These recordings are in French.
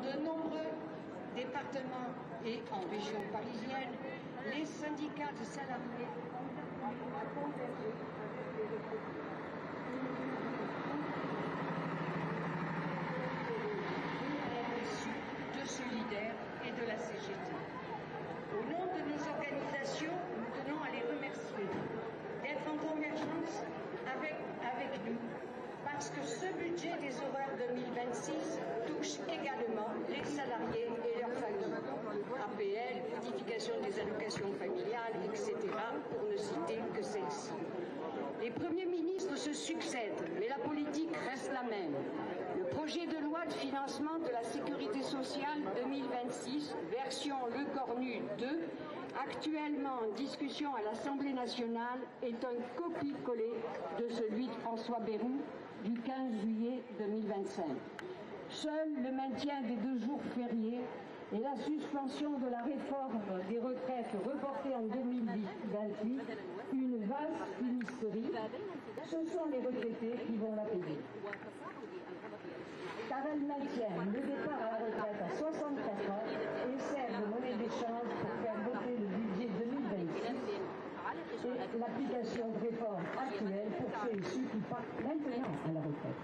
de nombreux départements et en région parisienne, les syndicats de salariés ont convergé avec les retraités. De Solidaires et de la CGT. Au nom de nos organisations, nous tenons à les remercier d'être en convergence avec nous, parce que ce budget des horaires 2026 touche également les salariés et leurs familles. APL, modification des allocations familiales, etc., pour ne citer que celles-ci. Les premiers ministres se succèdent, mais la politique reste la même. Le projet de loi de financement de la sécurité sociale 2026, version Lecornu 2, actuellement en discussion à l'Assemblée nationale, est un copie-collé de celui de François Bayrou du 15 juillet 2025. Seul le maintien des 2 jours fériés et la suspension de la réforme des retraites reportée en 2028, une vaste fumisterie, ce sont les retraités qui vont la payer. Car elle maintient le départ à la retraite à 64 ans et sert de monnaie d'échange pour faire voter le budget 2026 et l'application de réformes actuelles pour ceux et ceux qui partent maintenant à la retraite.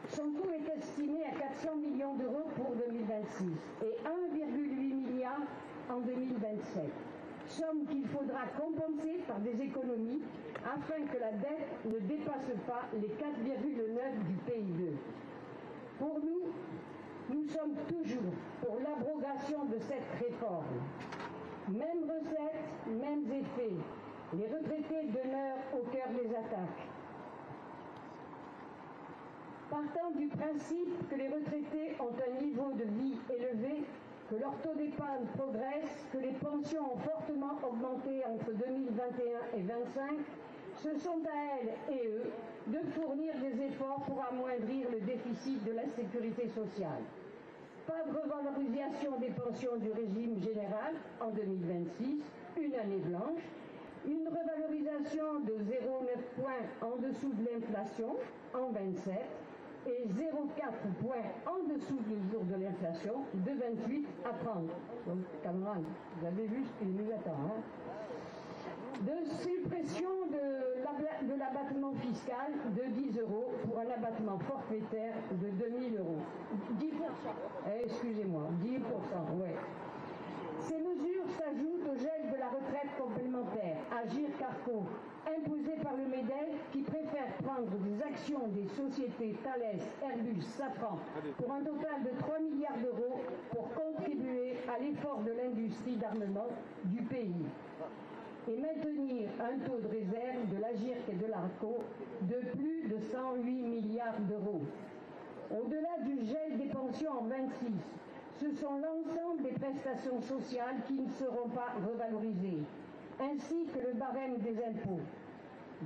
Son coût est estimé à 400 millions d'euros pour 2026 et 1,8 milliard en 2027. Somme qu'il faudra compenser par des économies afin que la dette ne dépasse pas les 4,9 du PIB. Pour nous, nous sommes toujours pour l'abrogation de cette réforme. Mêmes recettes, mêmes effets. Les retraités demeurent au cœur des attaques. Partant du principe que les retraités ont un niveau de vie élevé, que leur taux d'épargne progresse, que les pensions ont fortement augmenté entre 2021 et 2025, ce sont à elles et eux de fournir des efforts pour amoindrir le déficit de la sécurité sociale. Pas de revalorisation des pensions du régime général en 2026, une année blanche, une revalorisation de 0,9 points en dessous de l'inflation en 27 et 0,4 points en dessous du jour de l'inflation de 28 à 30. Donc, camarades, vous avez vu ce qui nous attend. Hein? De suppression de l'abattement fiscal de 10 euros pour un abattement forfaitaire de 2000 euros. 10%. Excusez-moi, 10%, ouais. Ces mesures s'ajoutent au gel de la retraite complémentaire, Agirc-Arrco, imposé par le MEDEF qui préfère prendre des actions des sociétés Thales, Airbus, Safran pour un total de 3 milliards d'euros pour contribuer à l'effort de l'industrie d'armement du pays et maintenir un taux de réserve de l'Agirc et de l'Arco de plus de 108 milliards d'euros. Au-delà du gel des pensions en 26, ce sont l'ensemble des prestations sociales qui ne seront pas revalorisées, ainsi que le barème des impôts.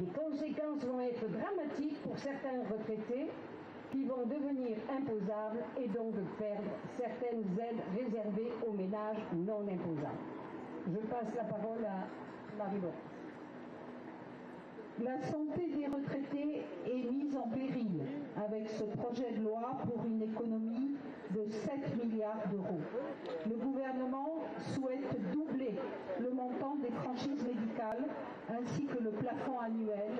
Les conséquences vont être dramatiques pour certains retraités qui vont devenir imposables et donc perdre certaines aides réservées aux ménages non imposables. Je passe la parole à Marie-Laure. La santé des retraités est mise en péril avec ce projet de loi pour une économie de 7 milliards d'euros. Le gouvernement souhaite doubler le montant des franchises médicales ainsi que le plafond annuel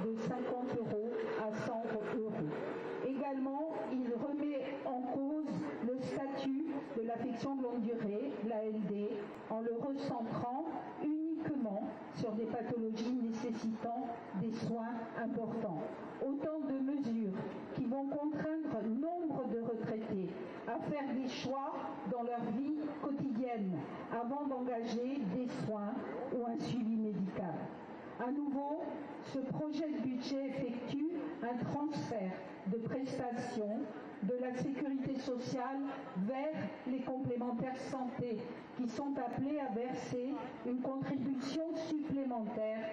de 50 euros à 100 euros. Également, il remet en cause le statut de l'affection de longue durée, l'ALD, en le recentrant uniquement sur des pathologies nécessitant des soins importants. Autant de mesures qui vont contraindre nombre de retraités à faire des choix dans leur vie quotidienne avant d'engager des soins ou un suivi médical. À nouveau, ce projet de budget effectue un transfert de prestations de la sécurité sociale vers les complémentaires santé qui sont appelés à verser une contribution supplémentaire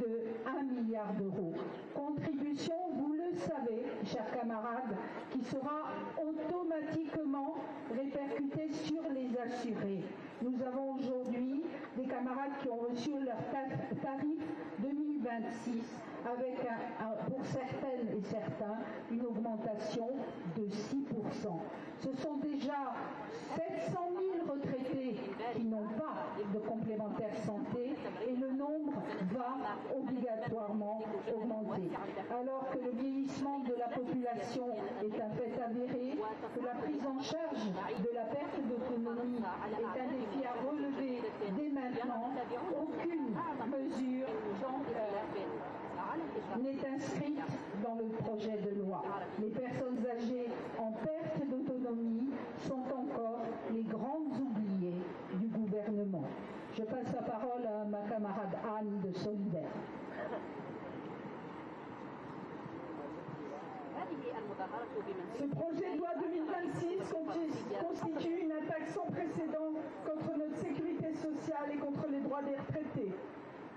de 1 milliard d'euros. Contribution, vous le savez, chers camarades, qui sera automatiquement répercutée sur les assurés. Nous avons aujourd'hui des camarades qui ont reçu leur tarif 2020 2026 avec pour certaines et certains une augmentation de 6%. Ce sont déjà 700 000 retraités qui n'ont pas de complémentaire santé et le nombre va obligatoirement augmenter. Alors que le vieillissement de la population est un fait avéré, que la prise en charge de la perte d'autonomie est un défi à relever dès maintenant, aucune mesure n'est inscrite dans le projet de loi. Les personnes âgées en perte d'autonomie sont encore les grandes oubliées du gouvernement. Je passe la parole à ma camarade Anne de Solidaire. Ce projet de loi 2026 constitue une attaque sans précédent contre notre sécurité sociale et contre les droits des retraités.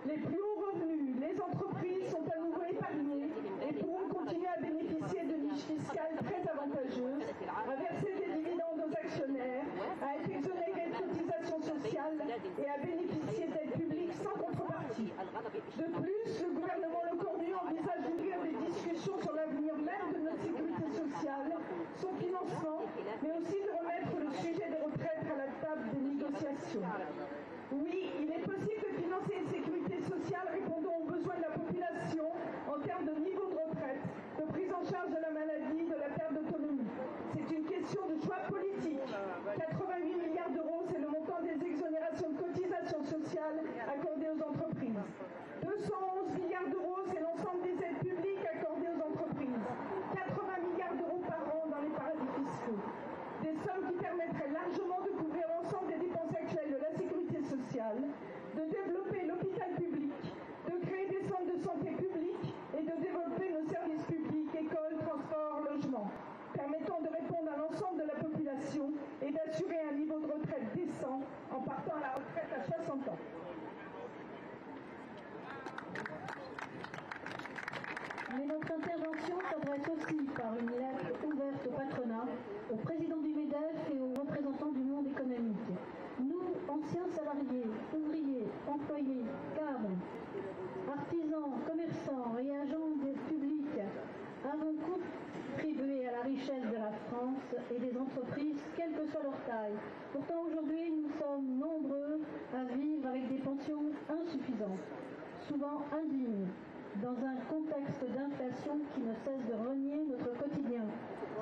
Les plus hauts revenus, les entreprises sont à nouveau épargnées et pourront continuer à bénéficier de niches fiscales très avantageuses, à verser des dividendes aux actionnaires, à être exonérés de cotisations sociales et à bénéficier d'aides publiques sans contrepartie. De plus, le gouvernement Lecornu envisage d'ouvrir des discussions sur l'avenir même de notre sécurité sociale, son financement, mais aussi de remettre le sujet des retraites à la table des négociations. Oui, il est possible de financer une sécurité sociale répondant aux besoins de la population en termes de niveau de retraite, de prise en charge de la maladie, de la perte d'autonomie. C'est une question de choix politique. 88 milliards d'euros, c'est le montant des exonérations de cotisations sociales accordées aux entreprises. 211 milliards d'euros, c'est l'ensemble des aides publiques accordées aux entreprises. 80 milliards d'euros par an dans les paradis fiscaux. Des sommes qui permettraient largement de couvrir l'ensemble des dépenses actuelles de la sécurité sociale, de développer l'hôpital public, de créer des centres de santé publics et de développer nos services publics, écoles, transports, logements, permettant de répondre à l'ensemble de la population et d'assurer un niveau de retraite décent en partant à la retraite à 60 ans. Mais notre intervention s'adresse aussi par une lettre ouverte au patronat, au président du MEDEF et aux représentants du monde économique. Nous, anciens salariés, ouvriers, employés, cadres, artisans, commerçants et agents publics, avons contribué à la richesse de la France et des entreprises, quelle que soit leur taille. Pourtant, aujourd'hui, nous sommes nombreux à vivre avec des pensions insuffisantes, souvent indignes, dans un contexte d'inflation qui ne cesse de renier notre quotidien.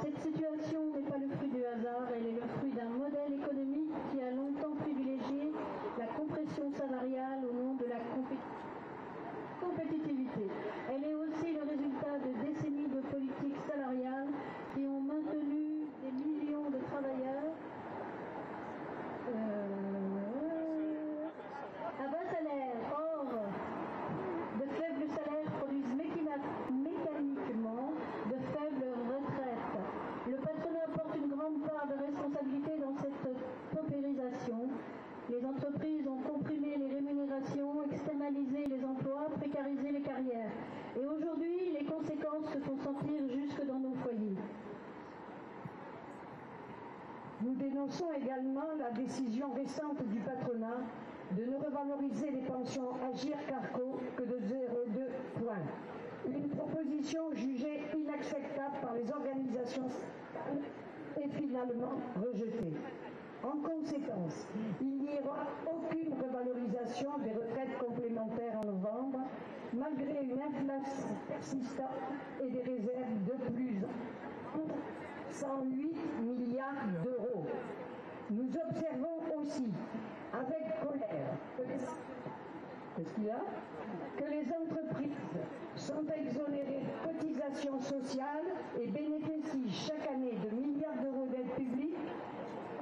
Cette situation n'est pas le fruit du hasard, elle est le fruit d'un modèle économique qui a longtemps privilégié la compression salariale au nom de la compétitivité. Elle est aussi le résultat de décennies de politiques salariales qui ont maintenu des millions de travailleurs à bas salaire. Or, de faibles salaires produisent mécaniquement de faibles retraites. Le patronat porte une grande part de responsabilité dans cette paupérisation. Les entreprises ont comprimé les rémunérations, externalisé les emplois, précarisé les carrières. Et aujourd'hui, les conséquences se font sentir jusque dans nos foyers. Nous dénonçons également la décision récente du patronat de ne revaloriser les pensions Agirc-Arrco que de 0,2 points. Une proposition jugée inacceptable par les organisations est finalement rejetée. En conséquence, il n'y aura aucune revalorisation des retraites complémentaires en novembre, malgré une inflation persistante et des réserves de plus de 108 milliards d'euros. Nous observons aussi, avec colère, que les entreprises sont exonérées de cotisations sociales et bénéficient chaque année de milliards d'euros d'aides publiques.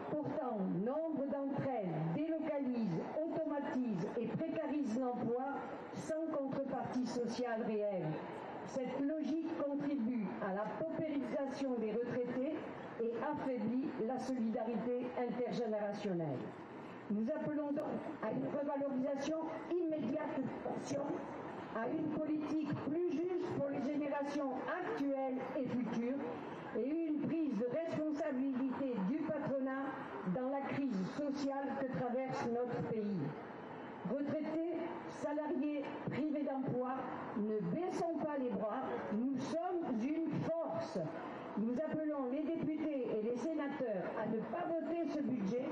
Pourtant, nombre d'entre elles délocalisent, automatisent et précarisent l'emploi sans contrepartie sociale réelle. Cette logique contribue à la paupérisation des retraités et affaiblit la solidarité intergénérationnelle. Nous appelons donc à une revalorisation immédiate des pensions, à une politique plus juste pour les générations actuelles et futures et une prise de responsabilité du patronat dans la crise sociale que traverse notre pays. Retraités, salariés, privés d'emploi, ne baissons pas les bras, nous sommes une force. Nous appelons les députés et les sénateurs à ne pas voter ce budget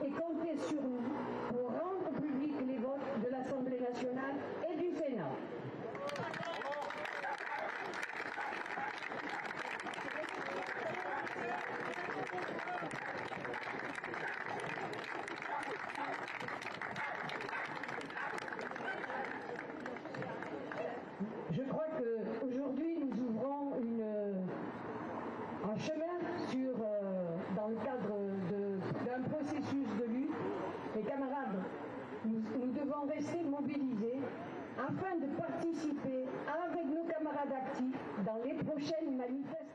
et compter sur nous pour rendre publics les votes de l'Assemblée nationale et du Sénat. Je crois qu'aujourd'hui, nous ouvrons un chemin dans le cadre d'un processus de lutte. Les camarades, nous devons rester mobilisés afin de participer avec nos camarades actifs dans les prochaines manifestations.